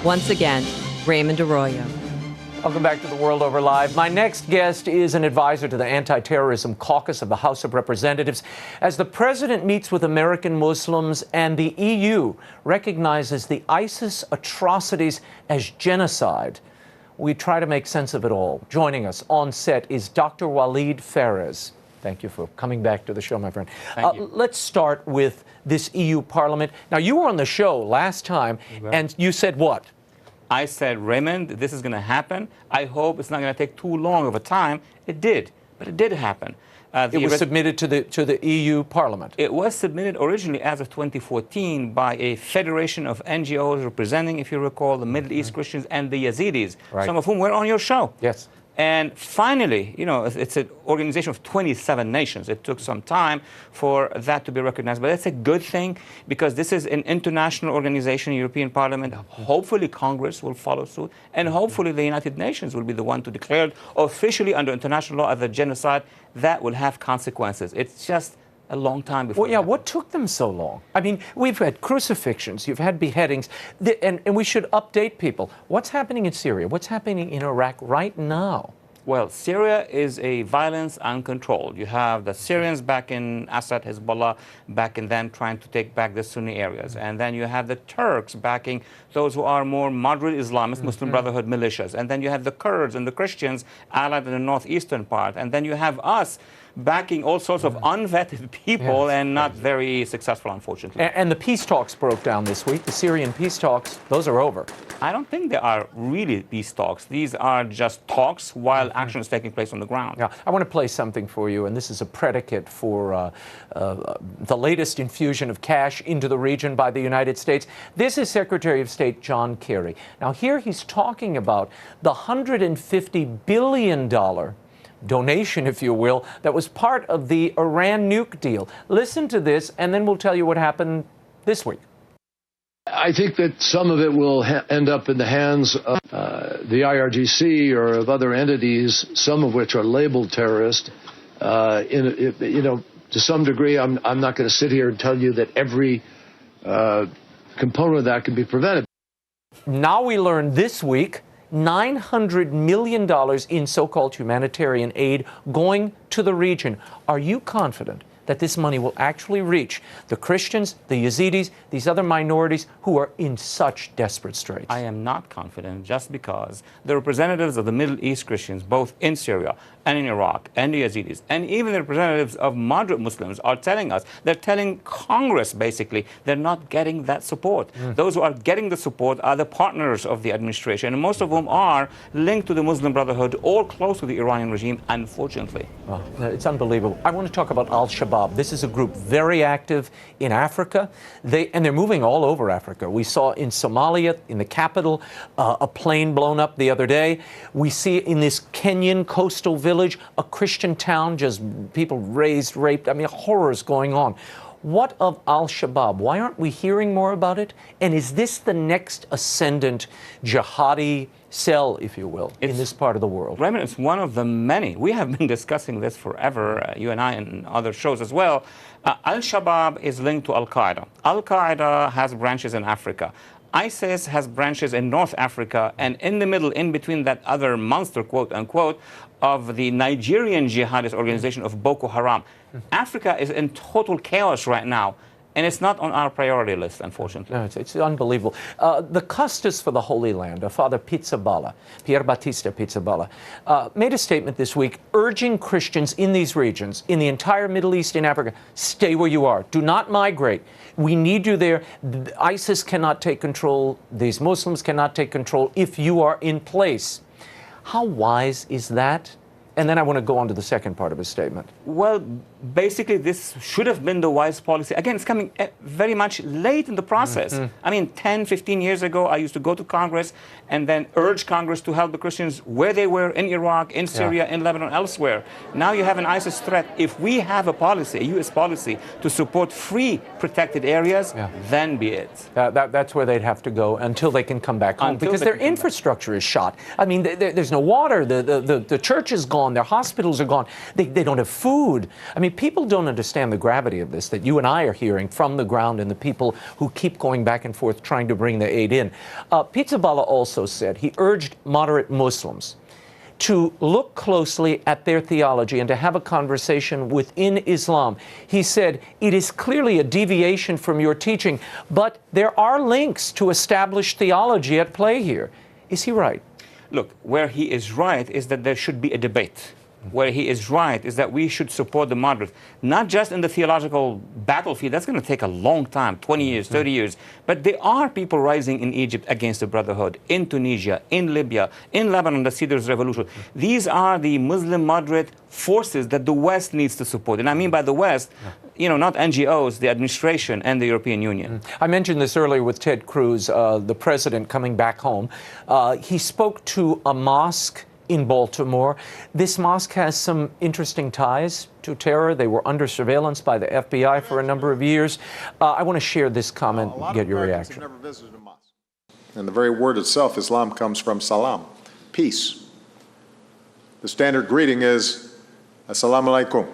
Once again, Raymond Arroyo. Welcome back to The World Over Live. My next guest is an advisor to the anti-terrorism caucus of the House of Representatives. As the president meets with American Muslims and the EU recognizes the ISIS atrocities as genocide, we try to make sense of it all. Joining us on set is Dr. Walid Phares. Thank you for coming back to the show, my friend. Thank you. Let's start with this EU Parliament. Now, you were on the show last time, and you said what? I said, Raymond, this is going to happen. I hope it's not going to take too long of a time. It did, but it did happen. It was submitted to the EU Parliament. It was submitted originally as of 2014 by a federation of NGOs representing, if you recall, the Middle East Christians and the Yazidis, some of whom were on your show. Yes. And finally, you know, it's an organization of 27 nations. It took some time for that to be recognized. But that's a good thing because this is an international organization, European Parliament. Hopefully Congress will follow suit. And hopefully the United Nations will be the one to declare it officially under international law as a genocide. That will have consequences. It's just a long time before. Well, yeah, what took them so long? I mean, we've had crucifixions, you've had beheadings, and we should update people. What's happening in Syria? What's happening in Iraq right now? Well, Syria is a violence uncontrolled. You have the Syrians back in Assad, Hezbollah, back in them trying to take back the Sunni areas. And then you have the Turks backing those who are more moderate Islamist, Muslim Brotherhood militias. And then you have the Kurds and the Christians allied in the northeastern part. And then you have us backing all sorts of unvetted people and not very successful, unfortunately. And the peace talks broke down this week. The Syrian peace talks, those are over. I don't think they are really peace talks. These are just talks while action is taking place on the ground. Yeah, I want to play something for you, and this is a predicate for the latest infusion of cash into the region by the United States. This is Secretary of State John Kerry. Now, here he's talking about the $150 billion donation, if you will, that was part of the Iran nuke deal. Listen to this, and then we'll tell you what happened this week. I think that some of it will end up in the hands of the IRGC or of other entities, some of which are labeled terrorist. You know, to some degree, I'm not going to sit here and tell you that every component of that can be prevented. Now we learned this week $900 million in so-called humanitarian aid going to the region. Are you confident that this money will actually reach the Christians, the Yazidis, these other minorities who are in such desperate straits? I am not confident just because the representatives of the Middle East Christians, both in Syria and in Iraq, and the Yazidis, and even the representatives of moderate Muslims are telling us, they're telling Congress, basically, they're not getting that support. Those who are getting the support are the partners of the administration, and most of whom are linked to the Muslim Brotherhood or close to the Iranian regime, unfortunately. Oh, it's unbelievable. I want to talk about Al-Shabaab. This is a group very active in Africa, and they're moving all over Africa. We saw in Somalia, in the capital, a plane blown up the other day. We see in this Kenyan coastal village, a Christian town, just people raised, raped. I mean, horrors going on. What of Al-Shabaab? Why aren't we hearing more about it? And is this the next ascendant jihadi cell, if you will, in this part of the world? Raymond, it's one of the many. We have been discussing this forever, you and I, and other shows as well. Al-Shabaab is linked to Al-Qaeda. Al-Qaeda has branches in Africa. ISIS has branches in North Africa, and in the middle, in between that other monster, quote unquote, of the Nigerian jihadist organization of Boko Haram. Africa is in total chaos right now, and it's not on our priority list, unfortunately. No, it's unbelievable. The Custis for the Holy Land, Father Pizzaballa, Pier Battista Pizzaballa, made a statement this week urging Christians in these regions, in the entire Middle East and Africa, stay where you are. Do not migrate. We need you there. ISIS cannot take control. These Muslims cannot take control if you are in place. How wise is that? And then I want to go on to the second part of his statement. Well, basically, this should have been the wise policy. Again, it's coming very much late in the process. I mean, 10, 15 years ago, I used to go to Congress and then urge Congress to help the Christians where they were in Iraq, in Syria, in Lebanon, elsewhere. Now you have an ISIS threat. If we have a policy, a U.S. policy, to support free protected areas, then be it. That's where they'd have to go until they can come back home, because their infrastructure is shot. I mean, there's no water. The church is gone. Their hospitals are gone. They don't have food. I mean, people don't understand the gravity of this that you and I are hearing from the ground and the people who keep going back and forth trying to bring the aid in. Pizzaballa also said he urged moderate Muslims to look closely at their theology and to have a conversation within Islam. He said, it is clearly a deviation from your teaching, but there are links to established theology at play here. Is he right? Look, where he is right is that there should be a debate. Where he is right is that we should support the moderates, not just in the theological battlefield. That's going to take a long time, 20 years, 30 years. But there are people rising in Egypt against the Brotherhood, in Tunisia, in Libya, in Lebanon, the Cedars Revolution. These are the Muslim moderate forces that the West needs to support. And I mean by the West, you know, not NGOs, the administration and the European Union. I mentioned this earlier with Ted Cruz, the president coming back home. He spoke to a mosque in Baltimore. This mosque has some interesting ties to terror. They were under surveillance by the FBI for a number of years. I want to share this comment and get your reaction. Have never visited a mosque. And the very word itself, Islam, comes from salam, peace. The standard greeting is, assalamu alaikum,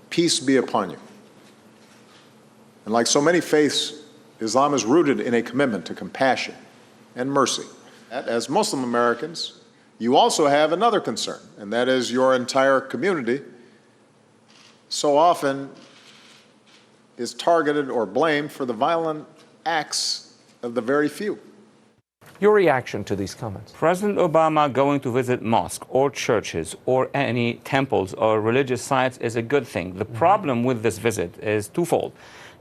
peace be upon you. And like so many faiths, Islam is rooted in a commitment to compassion and mercy. As Muslim Americans, you also have another concern, and that is your entire community so often is targeted or blamed for the violent acts of the very few. Your reaction to these comments? President Obama going to visit mosques or churches or any temples or religious sites is a good thing. The problem with this visit is twofold.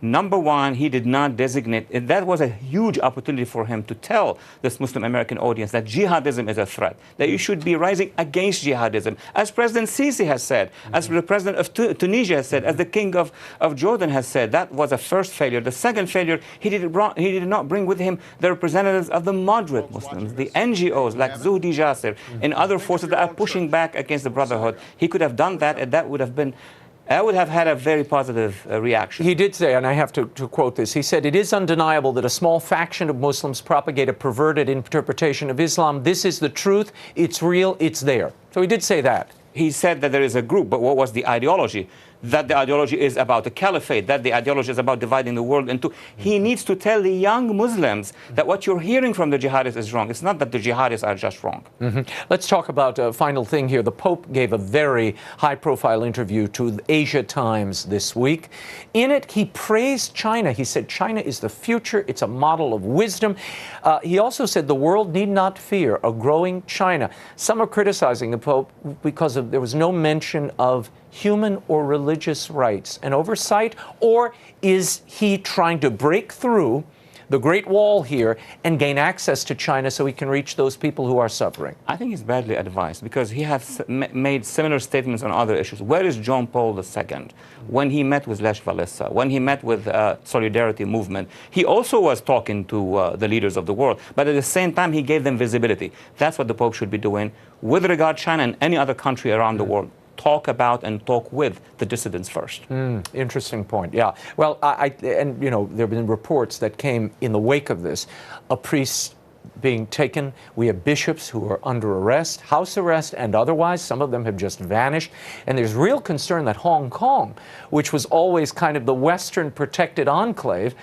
Number one, he did not designate, and that was a huge opportunity for him to tell this Muslim American audience that jihadism is a threat, that you should be rising against jihadism, as President Sisi has said, as the president of Tunisia has said, as the king of Jordan has said. That was a first failure. The second failure, he did not bring with him the representatives of the moderate Muslims, the NGOs like Zuhdi Jasser and other forces that are pushing back against the Brotherhood. He could have done that, and that would have been I would have had a very positive reaction. He did say, and I have to quote this, he said, it is undeniable that a small faction of Muslims propagate a perverted interpretation of Islam. This is the truth. It's real. It's there. So he did say that. He said that there is a group, but what was the ideology? That the ideology is about the caliphate, that the ideology is about dividing the world into. He needs to tell the young Muslims that what you're hearing from the jihadists is wrong. It's not that the jihadists are just wrong. Let's talk about a final thing here. The Pope gave a very high-profile interview to the Asia Times this week. In it, he praised China. He said China is the future. It's a model of wisdom. He also said the world need not fear a growing China. Some are criticizing the Pope because there was no mention of human or religious rights and oversight, or is he trying to break through the Great Wall here and gain access to China so he can reach those people who are suffering? I think he's badly advised because he has made similar statements on other issues. Where is John Paul II? When he met with Lech Walesa, when he met with Solidarity Movement, he also was talking to the leaders of the world, but at the same time he gave them visibility. That's what the Pope should be doing with regard to China and any other country around the world. Talk about and talk with the dissidents first. Interesting point. Yeah. Well, and you know, there have been reports that came in the wake of this, a priest being taken. We have bishops who are under arrest, house arrest and otherwise. Some of them have just vanished. And there's real concern that Hong Kong, which was always kind of the Western protected enclave,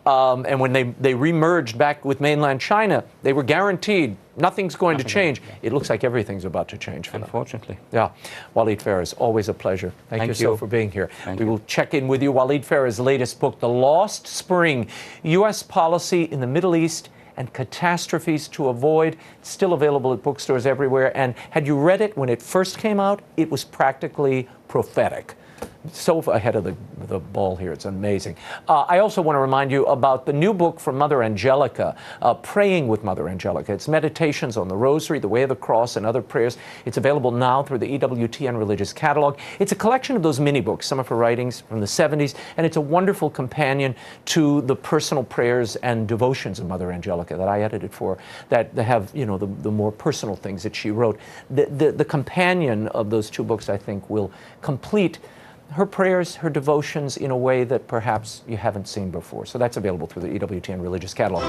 and when they remerged back with mainland China, they were guaranteed nothing's going to change. It looks like everything's about to change for them. Unfortunately. Yeah. Walid Phares, always a pleasure. Thank you so for being here. We will check in with you. Walid Phares' latest book, The Lost Spring, U.S. Policy in the Middle East and Catastrophes to Avoid. It's still available at bookstores everywhere. And had you read it when it first came out, it was practically prophetic. So ahead of the ball here. It's amazing. I also want to remind you about the new book from Mother Angelica, Praying with Mother Angelica. It's meditations on the Rosary, the Way of the Cross, and other prayers. It's available now through the EWTN Religious Catalog. It's a collection of those mini books, some of her writings from the 70s, and it's a wonderful companion to the personal prayers and devotions of Mother Angelica that I edited for, that have, you know, the more personal things that she wrote. The companion of those two books, I think, will complete her prayers, her devotions in a way that perhaps you haven't seen before. So that's available through the EWTN Religious Catalog.